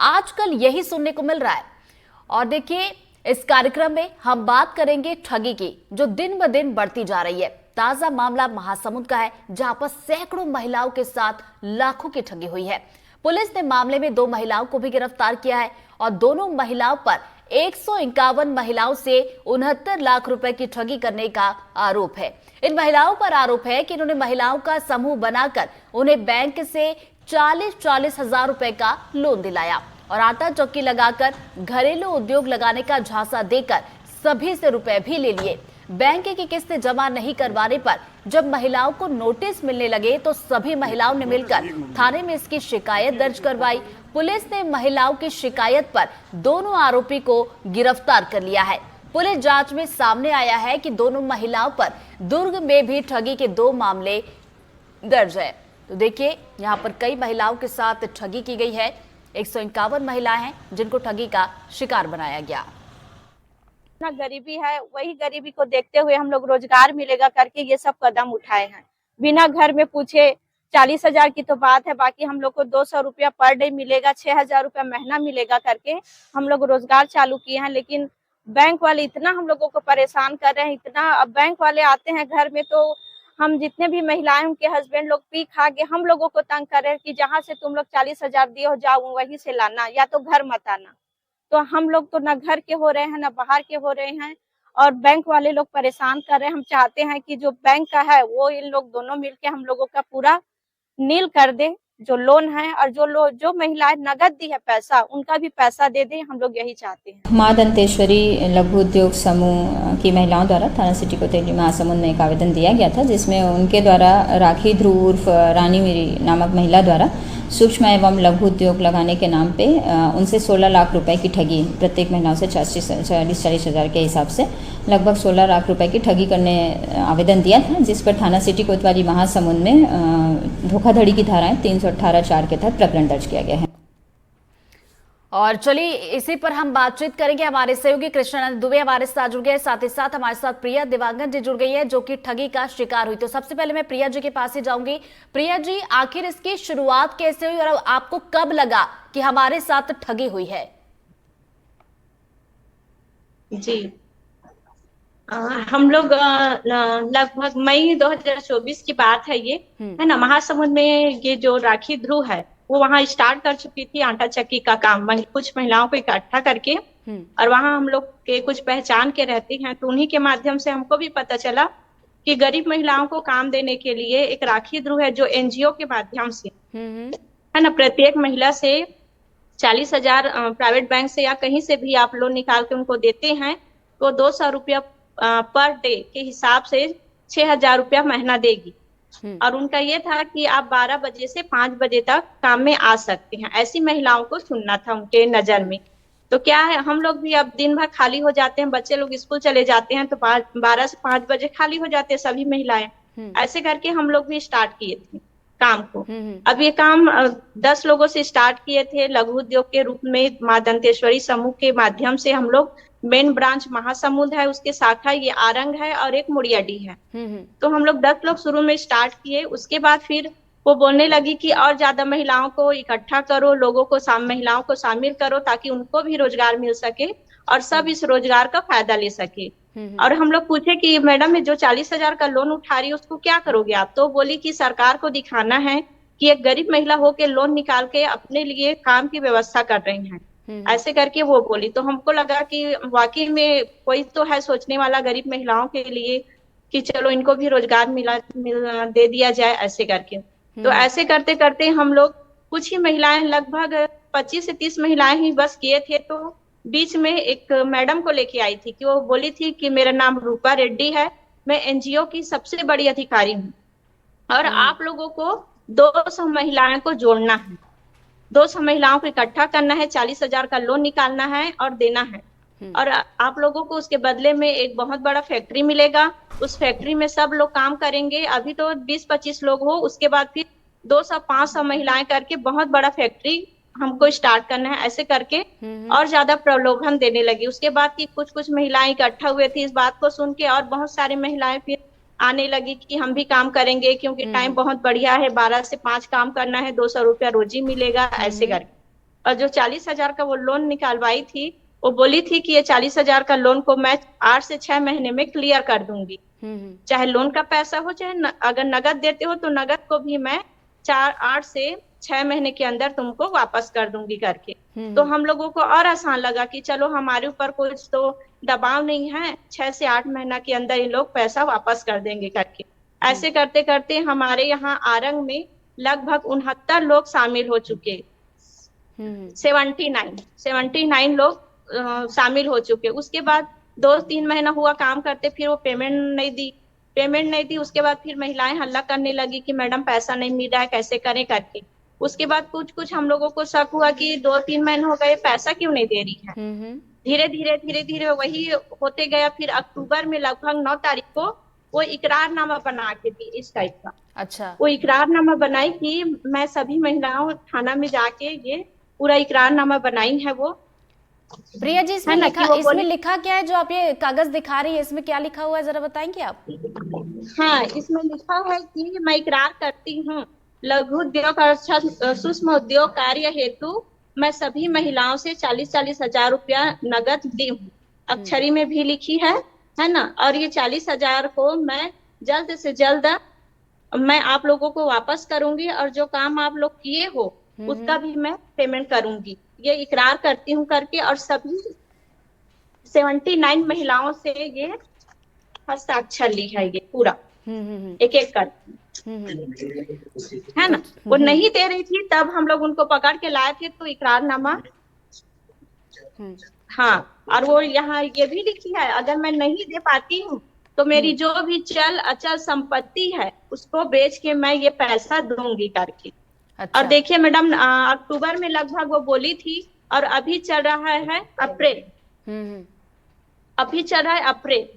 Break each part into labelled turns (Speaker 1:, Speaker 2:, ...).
Speaker 1: आजकल यही सुनने को मिल रहा है। और देखिए, इस कार्यक्रम में हम बात करेंगे ठगी की, जो दिन ब दिन बढ़ती जा रही है। ताजा मामला महासमुंद का है, जहां पर सैकड़ों महिलाओं के साथ लाखों की ठगी हुई है। पुलिस ने मामले में 2 महिलाओं को भी गिरफ्तार किया है और दोनों महिलाओं पर 151 महिलाओं से 69 लाख रुपए की ठगी करने का आरोप है। इन महिलाओं पर आरोप है कि इन्होंने महिलाओं का समूह बनाकर उन्हें बैंक से 40-40 हजार रुपए का लोन दिलाया और आटा चक्की लगाकर घरेलू उद्योग लगाने का झांसा देकर सभी से रुपए भी ले लिए। बैंक की किस्तें जमा नहीं करवाने पर जब महिलाओं को नोटिस मिलने लगे तो सभी महिलाओं ने मिलकर थाने में इसकी शिकायत दर्ज करवाई। पुलिस ने महिलाओं की शिकायत पर दोनों आरोपी को गिरफ्तार कर लिया है। पुलिस जांच में सामने आया है कि दोनों महिलाओं पर दुर्ग में भी ठगी के 2 मामले दर्ज है। तो देखिए, यहाँ पर कई महिलाओं के साथ ठगी की गई है। 151 महिलाएं हैं जिनको ठगी का शिकार बनाया गया।
Speaker 2: ना गरीबी है, वही गरीबी को देखते हुए हम लोग रोजगार मिलेगा करके ये सब कदम उठाए हैं। बिना घर में पूछे 40 हजार की तो बात है, बाकी हम लोग को 200 रुपया पर डे मिलेगा, 6,000 रुपया महीना मिलेगा करके हम लोग रोजगार चालू किए हैं। लेकिन बैंक वाले इतना हम लोगों को परेशान कर रहे हैं, इतना। अब बैंक वाले आते हैं घर में तो हम जितने भी महिलाएं, उनके हस्बैंड लोग पी खा के हम लोगों को तंग कर रहे हैं कि जहाँ से तुम लोग 40 हजार दिए हो जाओ वहीं से लाना, या तो घर मत आना। तो हम लोग तो ना घर के हो रहे हैं ना बाहर के हो रहे हैं और बैंक वाले लोग परेशान कर रहे हैं। हम चाहते हैं कि जो बैंक का है वो इन लोग दोनों मिलके हम लोगों का पूरा नील कर दे, जो लोन है, और जो महिलाएं नगद दी है पैसा, उनका भी पैसा दे दे। हम लोग यही चाहते हैं।
Speaker 3: मां दंतेश्वरी लघु उद्योग समूह की महिलाओं द्वारा थाना सिटी कोतवाली महासमुंद में एक आवेदन दिया गया था, जिसमें उनके द्वारा राखी ध्रुव उर्फ रानी मेरी नामक महिला द्वारा सूक्ष्म एवं लघु उद्योग लगाने के नाम पे उनसे 16 लाख रुपए की ठगी, प्रत्येक महिलाओं से 40-40 हजार के हिसाब से लगभग 16 लाख रुपए की ठगी करने आवेदन दिया था, जिस पर थाना सिटी कोतवाली महासमुंद में धोखाधड़ी की धाराएं 318(4) के तहत प्रकरण दर्ज किया गया है।
Speaker 1: और चलिए, इसी पर हम बातचीत करेंगे। हमारे सहयोगी कृष्णानंद दुबे हमारे साथ जुड़ गए, साथ ही साथ हमारे साथ प्रिया दिवांगन जी जुड़ गई है, जो कि ठगी का शिकार हुई। तो सबसे पहले मैं प्रिया जी के पास ही जाऊंगी। प्रिया जी, आखिर इसकी शुरुआत कैसे हुई और आपको कब लगा कि हमारे साथ ठगी हुई है?
Speaker 2: जी, हम लोग लगभग मई 2024 की बात है, ये है ना। महासमुंद में ये जो राखी ध्रुव है वो वहाँ स्टार्ट कर चुकी थी आटा चक्की का काम, कुछ महिलाओं को इकट्ठा करके, और वहाँ हम लोग के कुछ पहचान के रहती हैं, तो उन्हीं के माध्यम से हमको भी पता चला कि गरीब महिलाओं को काम देने के लिए एक राखी ध्रुव है, जो एनजीओ के माध्यम से है ना, प्रत्येक महिला से 40 हजार प्राइवेट बैंक से या कहीं से भी आप लोन निकाल के उनको देते हैं, तो 200 रुपया पर डे के हिसाब से 6,000 रुपया महीना देगी। और उनका ये था कि आप 12 बजे से 5 बजे तक काम में आ सकते हैं। ऐसी महिलाओं को चुनना था उनके नजर में। तो क्या है, हम लोग भी अब दिन भर खाली हो जाते हैं, बच्चे लोग स्कूल चले जाते हैं, तो 12 से 5 बजे खाली हो जाते हैं सभी महिलाएं। ऐसे करके हम लोग भी स्टार्ट किए थे काम को। अब ये काम 10 लोगों से स्टार्ट किए थे लघु उद्योग के रूप में। मां दंतेश्वरी समूह के माध्यम से हम लोग, मेन ब्रांच महासमुंद है, उसके शाखा ये आरंग है और एक मुड़ियाडी है। तो हम लोग 10 लोग शुरू में स्टार्ट किए। उसके बाद फिर वो बोलने लगी कि और ज्यादा महिलाओं को इकट्ठा करो, लोगों को महिलाओं को शामिल करो, ताकि उनको भी रोजगार मिल सके और सब इस रोजगार का फायदा ले सके। और हम लोग पूछे कि मैडम, ये जो 40 हजार का लोन उठा रही है उसको क्या करोगे आप? तो बोली कि सरकार को दिखाना है कि एक गरीब महिला होके लोन निकाल के अपने लिए काम की व्यवस्था कर रही हैं। ऐसे करके वो बोली। तो हमको लगा कि वाकई में कोई तो है सोचने वाला गरीब महिलाओं के लिए, कि चलो इनको भी रोजगार दे दिया जाए, ऐसे करके। तो ऐसे करते करते हम लोग कुछ ही महिलाएं, लगभग 25 से 30 महिलाएं ही बस किए थे। तो बीच में एक मैडम को लेके आई थी कि वो बोली थी कि मेरा नाम रूपा रेड्डी है, मैं एनजीओ की सबसे बड़ी अधिकारी हूँ और आप लोगों को 200 महिलाओं को जोड़ना है, 200 महिलाओं को इकट्ठा करना है, 40 हजार का लोन निकालना है और देना है। और आप लोगों को उसके बदले में एक बहुत बड़ा फैक्ट्री मिलेगा, उस फैक्ट्री में सब लोग काम करेंगे। अभी तो 20-25 लोग हो, उसके बाद फिर 200-500 महिलाएं करके बहुत बड़ा फैक्ट्री हमको स्टार्ट करना है, ऐसे करके और ज्यादा प्रलोभन देने लगी। उसके बाद की कुछ महिलाएं इकट्ठा हुए थे, इस बात को सुन के और बहुत सारी महिलाएं फिर आने लगी कि हम भी काम करेंगे, क्योंकि टाइम बहुत बढ़िया है, 12 से 5 काम करना है, 200 रुपया रोजी मिलेगा, ऐसे करके। और जो 40,000 का वो लोन निकालवाई थी, वो बोली थी कि ये 40,000 का लोन को मैं 8 से 6 महीने में क्लियर कर दूंगी। चाहे लोन का पैसा हो, चाहे अगर नगद देते हो तो नगद को भी मैं 8 से 6 महीने के अंदर तुमको वापस कर दूंगी करके। तो हम लोगों को और आसान लगा कि चलो हमारे ऊपर कुछ तो दबाव नहीं है, 6 से 8 महीना के अंदर ये लोग पैसा वापस कर देंगे करके। ऐसे करते करते हमारे यहाँ आरंग में लगभग 69 लोग शामिल हो चुके। 79 लोग शामिल हो चुके। उसके बाद 2-3 महीना हुआ काम करते, फिर वो पेमेंट नहीं दी। उसके बाद फिर महिलाएं हल्ला करने लगी कि मैडम पैसा नहीं मिल रहा है, कैसे करें करके। उसके बाद कुछ हम लोगों को शक हुआ कि 2-3 महीने हो गए, पैसा क्यों नहीं दे रही है। धीरे धीरे वही होते गया। फिर अक्टूबर में लगभग 9 तारीख को वो इकरारनामा बना के दी इस टाइप का।
Speaker 1: अच्छा।
Speaker 2: वो इकरारनामा बनाई कि मैं सभी महिलाओं थाना में जाके ये पूरा इकरारनामा बनाई है वो।
Speaker 1: प्रिया जी, इसमें लिखा क्या है जो आप ये कागज दिखा रही है, इसमें क्या लिखा हुआ है, जरा बताएंगे आप?
Speaker 2: हाँ, इसमें लिखा है कि मैं इकरार करती हूँ लघु उद्योग और सूक्ष्म उद्योग कार्य हेतु मैं सभी महिलाओं से 40-40 हजार रुपया नगद दी हूँ। अक्षरी में भी लिखी है ना। और ये 40,000 को मैं जल्द से जल्द मैं आप लोगों को वापस करूंगी, और जो काम आप लोग किए हो उसका भी मैं पेमेंट करूंगी, ये इकरार करती हूँ करके। और सभी 79 महिलाओं से ये हस्ताक्षर ली है, ये पूरा एक एक कर, है ना। वो नहीं दे रही थी, तब हम लोग उनको पकड़ के लाए थे तो इकरारनामा। हाँ, और वो यहाँ ये भी लिखी है, अगर मैं नहीं दे पाती हूँ तो मेरी जो भी चल अचल संपत्ति है उसको बेच के मैं ये पैसा दूंगी करके। अच्छा। और देखिए मैडम, अक्टूबर में लगभग वो बोली थी, और अभी चल रहा है अप्रैल। अभी चल रहा है अप्रैल,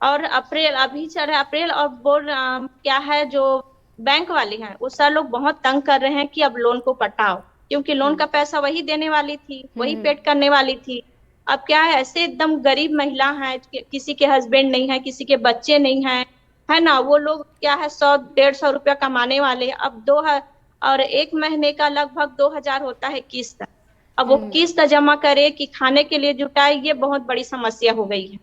Speaker 2: और अभी चल रहा है अप्रैल। और बोल क्या है, जो बैंक वाले हैं वो सर लोग बहुत तंग कर रहे हैं कि अब लोन को पटाओ, क्योंकि लोन का पैसा वही देने वाली थी, वही पेड करने वाली थी। अब क्या है, ऐसे एकदम गरीब महिला है, किसी के हस्बैंड नहीं है, किसी के बच्चे नहीं है, है ना। वो लोग क्या है 100-150 रुपया कमाने वाले। अब और 1 महीने का लगभग 2,000 होता है किस्त। अब वो किस्त जमा करे कि खाने के लिए जुटाए, ये बहुत बड़ी समस्या हो गई है।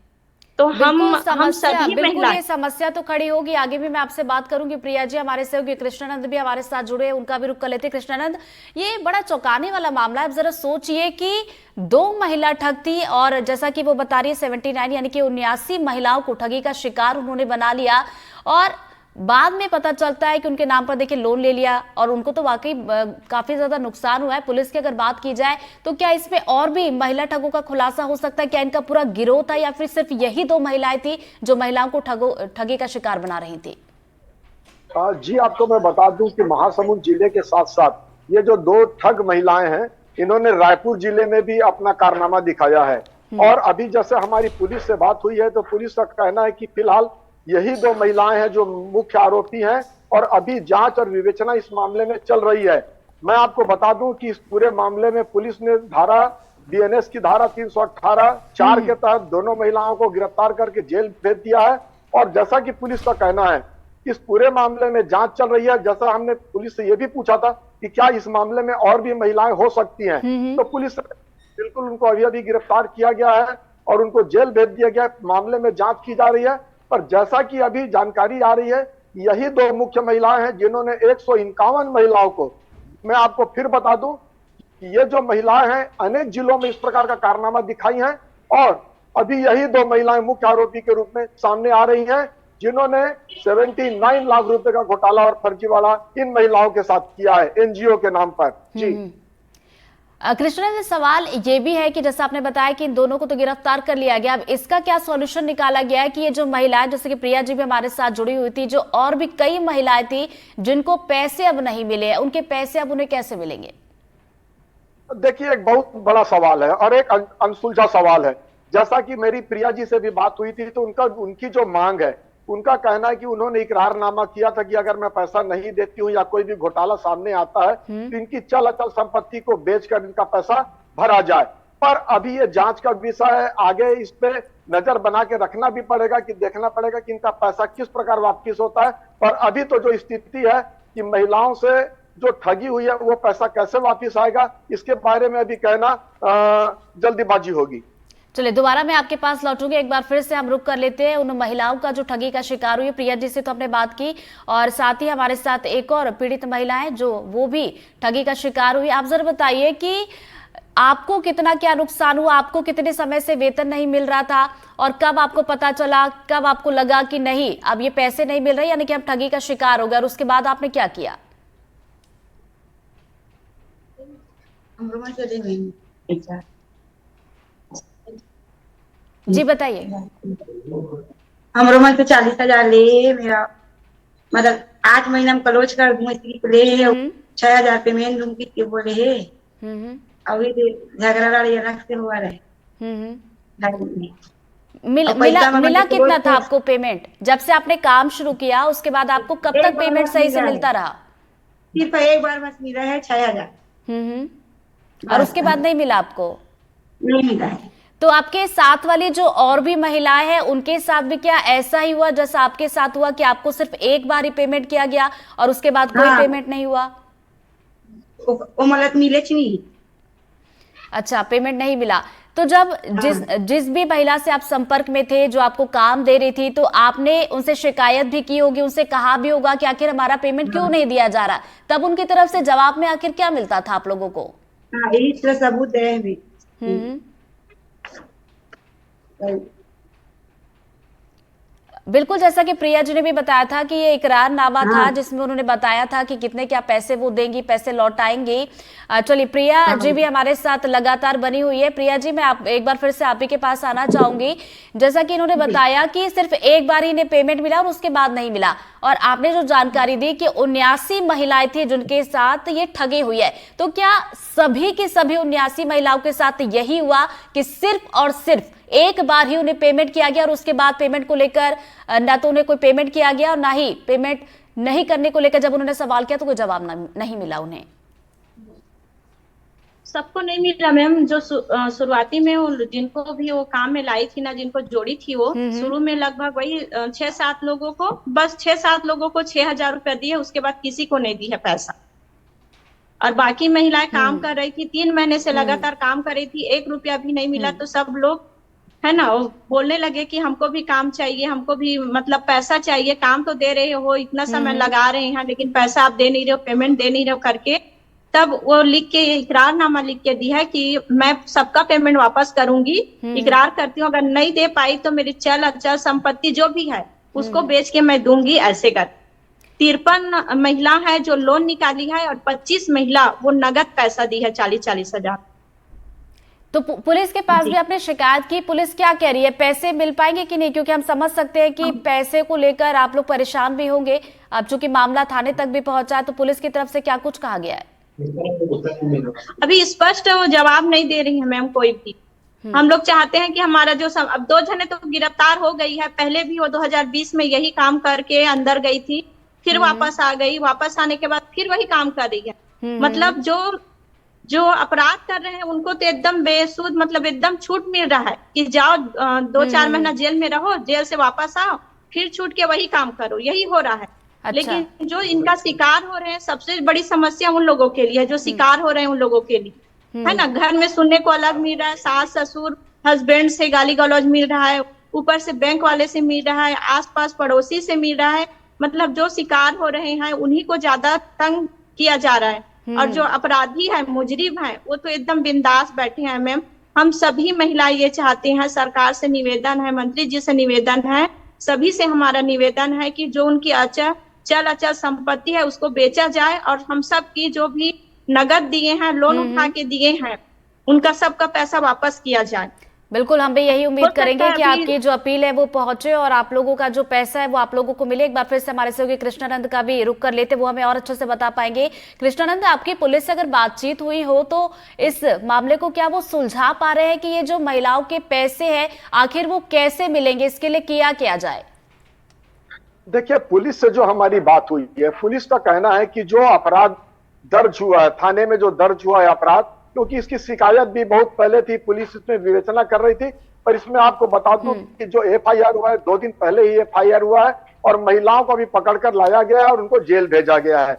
Speaker 2: तो हम सभी महिला,
Speaker 1: ये समस्या तो खड़ी होगी। आगे भी मैं आपसे बात करूंगी। प्रिया जी, हमारे सहयोगी कृष्णानंद भी हमारे साथ जुड़े हैं, उनका भी रुख कर लेते। कृष्णानंद, ये बड़ा चौंकाने वाला मामला है। अब जरा सोचिए कि 2 महिला ठग थी, और जैसा कि वो बता रही है 79 यानी कि 79 महिलाओं को ठगी का शिकार उन्होंने बना लिया, और बाद में पता चलता है कि उनके नाम पर देखिए लोन ले लिया, और उनको तो वाकई काफी ज्यादा नुकसान हुआ है। पुलिस की अगर बात की जाए तो क्या इसमें और भी महिला ठगों का खुलासा हो सकता है? क्या इनका पूरा गिरोह था, या फिर सिर्फ यही 2 महिलाएं थी जो महिलाओं को ठगी का शिकार बना रही थी?
Speaker 4: जी, आपको मैं बता दूं कि महासमुंद जिले के साथ साथ ये जो 2 ठग महिलाएं हैं, इन्होंने रायपुर जिले में भी अपना कारनामा दिखाया है। और अभी जैसे हमारी पुलिस से बात हुई है तो पुलिस का कहना है कि फिलहाल यही 2 महिलाएं हैं जो मुख्य आरोपी हैं, और अभी जांच और विवेचना इस मामले में चल रही है। मैं आपको बता दूं कि इस पूरे मामले में पुलिस ने बीएनएस की धारा 318(4) के तहत दोनों महिलाओं को गिरफ्तार करके जेल भेज दिया है। और जैसा कि पुलिस का कहना है, इस पूरे मामले में जांच चल रही है। जैसा हमने पुलिस से यह भी पूछा था कि क्या इस मामले में और भी महिलाएं हो सकती हैं, तो पुलिस बिल्कुल उनको अभी गिरफ्तार किया गया है और उनको जेल भेज दिया गया है। मामले में जांच की जा रही है। पर जैसा कि अभी जानकारी आ रही है, यही 2 मुख्य महिलाएं हैं जिन्होंने 151 महिलाओं को, मैं आपको फिर बता दूं कि ये जो महिलाएं हैं अनेक जिलों में इस प्रकार का कारनामा दिखाई हैं, और अभी यही 2 महिलाएं मुख्य आरोपी के रूप में सामने आ रही हैं, जिन्होंने 79 लाख रुपए का घोटाला और फर्जीवाड़ा इन महिलाओं के साथ किया है एनजीओ के नाम पर। जी
Speaker 1: कृष्णा, सवाल ये भी है कि जैसा आपने बताया कि इन दोनों को तो गिरफ्तार कर लिया गया, अब इसका क्या सॉल्यूशन निकाला गया है कि ये जो महिलाएं, जैसे कि प्रिया जी भी हमारे साथ जुड़ी हुई थी, जो और भी कई महिलाएं थी जिनको पैसे अब नहीं मिले, उनके पैसे अब उन्हें कैसे मिलेंगे?
Speaker 4: देखिए, एक बहुत बड़ा सवाल है और एक अनसुलझा सवाल है। जैसा कि मेरी प्रिया जी से भी बात हुई थी तो उनकी जो मांग है, उनका कहना है कि उन्होंने इकरारनामा किया था कि अगर मैं पैसा नहीं देती हूँ या कोई भी घोटाला सामने आता है तो इनकी चल अचल संपत्ति को बेचकर इनका पैसा भरा जाए। पर अभी ये जांच का विषय है, आगे इस पे नजर बना के रखना भी पड़ेगा, कि देखना पड़ेगा कि इनका पैसा किस प्रकार वापस होता है। पर अभी तो जो स्थिति है कि महिलाओं से जो ठगी हुई है वो पैसा कैसे वापस आएगा, इसके बारे में अभी कहना जल्दीबाजी होगी।
Speaker 1: चलिए दोबारा मैं आपके पास लौटूंगी, एक बार फिर से हम रुक कर लेते हैं उन महिलाओं का जो ठगी का शिकार हुई। प्रिया जी से तो हमने बात की और साथ ही हमारे साथ एक और पीड़ित महिला है जो वो भी ठगी का शिकार हुई। आप जरा बताइए कि आपको कितना क्या नुकसान हुआ, आपको कितने समय से वेतन नहीं मिल रहा था और कब आपको पता चला, कब आपको लगा कि नहीं अब ये पैसे नहीं मिल रहे यानी कि हम ठगी का शिकार हो गए, और उसके बाद आपने क्या किया? जी बताइए।
Speaker 5: हमरो में तो 40,000 ले मेरा, मतलब 8 महीना में क्लोज कर दूं इसकी ले 6,000 पेमेंट दूं की बोले है। अभी झगड़ा लड़ी अलग से हुआ रहे।
Speaker 1: मिला कितना था आपको पेमेंट जब से आपने काम शुरू किया? उसके बाद आपको कब तक पेमेंट सही से मिलता रहा?
Speaker 5: सिर्फ एक बार बस मिला है 6,000।
Speaker 1: और उसके बाद नहीं मिला आपको?
Speaker 5: नहीं मिला है।
Speaker 1: तो आपके साथ वाली जो और भी महिलाएं हैं उनके साथ भी क्या ऐसा ही हुआ जैसा आपके साथ हुआ कि आपको सिर्फ एक बार ही पेमेंट किया गया और उसके बाद कोई पेमेंट नहीं हुआ?
Speaker 5: वो मतलब मिले नहीं।
Speaker 1: अच्छा, पेमेंट नहीं मिला। तो जब जिस भी महिला से आप संपर्क में थे जो आपको काम दे रही थी, तो आपने उनसे शिकायत भी की होगी, उनसे कहा भी होगा कि आखिर हमारा पेमेंट क्यों नहीं दिया जा रहा, तब उनकी तरफ से जवाब में आखिर क्या मिलता था आप लोगों को?
Speaker 5: यही सबूत है।
Speaker 1: बिल्कुल, जैसा कि प्रिया जी ने भी बताया था कि ये इकरारनामा था जिसमें उन्होंने बताया था कि कितने क्या पैसे वो देंगी, पैसे लौटाएंगी। चलिए प्रिया जी भी हमारे साथ लगातार बनी हुई है। प्रिया जी, मैं एक बार फिर से आप ही के पास आना चाहूंगी। जैसा कि इन्होंने बताया कि सिर्फ एक बार ही इन्हें पेमेंट मिला और उसके बाद नहीं मिला, और आपने जो जानकारी दी कि 79 महिलाएं थी जिनके साथ ये ठगी हुई है, तो क्या सभी की सभी 79 महिलाओं के साथ यही हुआ कि सिर्फ और सिर्फ एक बार ही उन्हें पेमेंट किया गया और उसके बाद पेमेंट को लेकर ना तो उन्हें कोई पेमेंट किया गया और ना ही पेमेंट नहीं करने को लेकर जब उन्होंने सवाल किया तो कोई जवाब नहीं मिला उन्हें?
Speaker 2: सबको नहीं मिला मैम। जो शुरुआती में जिनको भी वो काम में लाई थी ना, जिनको जोड़ी थी वो शुरू में लगभग वही 6-7 लोगों को, बस 6-7 लोगों को 6,000 रुपया दिए, उसके बाद किसी को नहीं दिया पैसा। और बाकी महिलाएं काम कर रही थी, 3 महीने से लगातार काम कर रही थी, 1 रुपया भी नहीं मिला। तो सब लोग है ना वो बोलने लगे कि हमको भी काम चाहिए, हमको भी मतलब पैसा चाहिए, काम तो दे रहे हो, इतना समय लगा रहे हैं लेकिन पैसा आप दे नहीं रहे हो, पेमेंट दे नहीं रहे हो करके। तब वो लिख के इकरारनामा लिख के दिया है कि मैं सबका पेमेंट वापस करूंगी, इकरार करती हूँ, अगर नहीं दे पाई तो मेरी चल अचल संपत्ति जो भी है उसको बेच के मैं दूंगी, ऐसे कर। 53 महिला है जो लोन निकाली है और 25 महिला वो नगद पैसा दी है 40-40 हजार।
Speaker 1: तो पुलिस के पास भी आपने शिकायत की, पुलिस क्या कह रही है, पैसे मिल पाएंगे कि नहीं? क्योंकि हम समझ सकते हैं कि पैसे को लेकर आप लोग परेशान भी होंगे। अब चूंकि मामला थाने तक भी पहुंचा है तो पुलिस की तरफ से क्या कुछ कहा गया है?
Speaker 2: अभी स्पष्ट जवाब नहीं दे रही है मैम कोई भी। हम लोग चाहते हैं कि हमारा जो अब 2 जने तो गिरफ्तार हो गई है, पहले भी वो 2020 में यही काम करके अंदर गई थी, फिर वापस आ गई, वापस आने के बाद फिर वही काम कर रही है। मतलब जो अपराध कर रहे हैं उनको तो एकदम बेसुध, मतलब एकदम छूट मिल रहा है कि जाओ 2-4 महीना जेल में रहो, जेल से वापस आओ, फिर छूट के वही काम करो, यही हो रहा है। अच्छा। लेकिन जो इनका शिकार हो रहे हैं, सबसे बड़ी समस्या उन लोगों के लिए जो शिकार हो रहे हैं, उन लोगों के लिए है ना, घर में सुनने को अलग मिल रहा है, सास ससुर हस्बैंड से गाली गलौज मिल रहा है, ऊपर से बैंक वाले से मिल रहा है, आसपास पड़ोसी से मिल रहा है। मतलब जो शिकार हो रहे हैं उन्हीं को ज्यादा तंग किया जा रहा है, और जो अपराधी है, मुजरिम है, वो तो एकदम बिंदास बैठे हैं। मैम हम सभी महिलाएं ये चाहते हैं, सरकार से निवेदन है, मंत्री जी से निवेदन है, सभी से हमारा निवेदन है कि जो उनकी चल अचल संपत्ति है उसको बेचा जाए और हम सब की जो भी नगद दिए हैं, लोन उठा के दिए हैं, उनका सबका पैसा वापस किया जाए।
Speaker 1: बिल्कुल, हम भी यही उम्मीद करेंगे कि आपकी जो अपील है वो पहुंचे और आप लोगों का जो पैसा है वो आप लोगों को मिले। एक बार फिर से हमारे सहयोगी कृष्णानंद का भी रुक कर लेते, वो हमें और अच्छे से बता पाएंगे। कृष्णानंद, आपकी पुलिस से अगर बातचीत हुई हो तो इस मामले को क्या वो सुलझा पा रहे हैं कि ये जो महिलाओं के पैसे हैं आखिर वो कैसे मिलेंगे, इसके लिए किया जाए?
Speaker 4: देखिए, पुलिस से जो हमारी बात हुई है, पुलिस का कहना है कि जो अपराध दर्ज हुआ है थाने में, जो दर्ज हुआ है अपराध, क्योंकि इसकी शिकायत भी बहुत पहले थी, पुलिस इसमें विवेचना कर रही थी, पर इसमें आपको बता दूं कि जो एफआईआर हुआ है 2 दिन पहले ही एफआईआर हुआ है और महिलाओं को भी पकड़कर लाया गया है और उनको जेल भेजा गया है।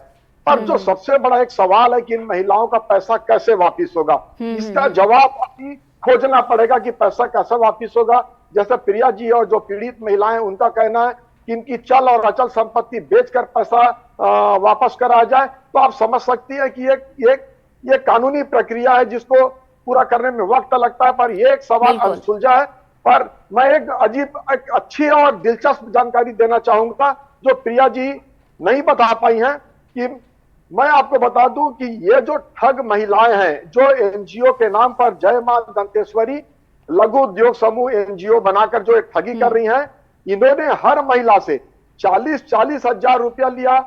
Speaker 4: पर जो सबसे बड़ा एक सवाल है कि इन महिलाओं का पैसा कैसे वापिस होगा, इसका जवाब अभी खोजना पड़ेगा कि पैसा कैसे वापिस होगा। जैसे प्रिया जी और जो पीड़ित महिलाएं, उनका कहना है कि इनकी चल और अचल संपत्ति बेचकर पैसा वापस कराया जाए, तो आप समझ सकती है कि ये कानूनी प्रक्रिया है जिसको पूरा करने में वक्त लगता है। पर ये एक सवाल अनसुलझा है। पर मैं एक अच्छी और दिलचस्प जानकारी देना चाहूंगा जो प्रिया जी नहीं बता पाई हैं, कि मैं आपको बता दूं कि ये जो ठग महिलाएं हैं, जो एनजीओ के नाम पर जय मां दंतेश्वरी लघु उद्योग समूह एनजीओ बनाकर जो एक ठगी कर रही हैं, इन्होंने हर महिला से 40-40 हजार रुपया लिया।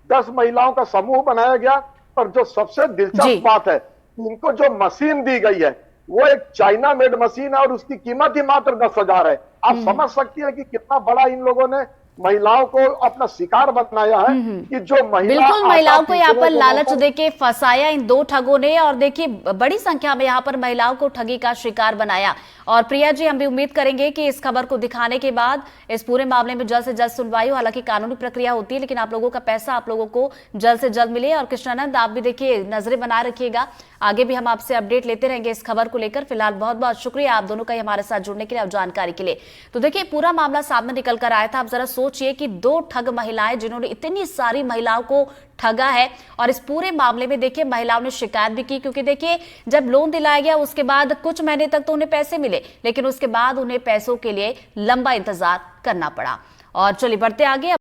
Speaker 4: 10 महिलाओं का समूह बनाया गया। पर जो सबसे दिलचस्प बात है, इनको जो मशीन दी गई है वो एक चाइना मेड मशीन है और उसकी कीमत ही मात्र 10,000 है। आप समझ सकती है कि कितना बड़ा इन लोगों ने महिलाओं को अपना शिकार बनाया है कि जो
Speaker 1: बिल्कुल महिलाओं को यहाँ पर लालच देके फंसाया इन दो ठगों ने, और देखिए बड़ी संख्या में यहाँ पर महिलाओं को ठगी का शिकार बनाया। और प्रिया जी, हम भी उम्मीद करेंगे कि इस खबर को दिखाने के बाद इस पूरे मामले में जल्द से जल्द सुनवाई हो। हालांकि कानूनी प्रक्रिया होती है, लेकिन आप लोगों का पैसा आप लोगों को जल्द से जल्द मिले। और कृष्णानंद, आप भी देखिए नजरें बनाए रखिएगा, आगे भी हम आपसे अपडेट लेते रहेंगे इस खबर को लेकर। फिलहाल बहुत बहुत शुक्रिया आप दोनों का हमारे साथ जुड़ने के लिए और जानकारी के लिए। तो देखिए पूरा मामला सामने निकल कर आया था। आप जरा सोचिए कि 2 ठग महिलाएं जिन्होंने इतनी सारी महिलाओं को ठगा है, और इस पूरे मामले में देखिए महिलाओं ने शिकायत भी की, क्योंकि देखिए जब लोन दिलाया गया उसके बाद कुछ महीने तक तो उन्हें पैसे मिले, लेकिन उसके बाद उन्हें पैसों के लिए लंबा इंतजार करना पड़ा। और चलिए बढ़ते आगे।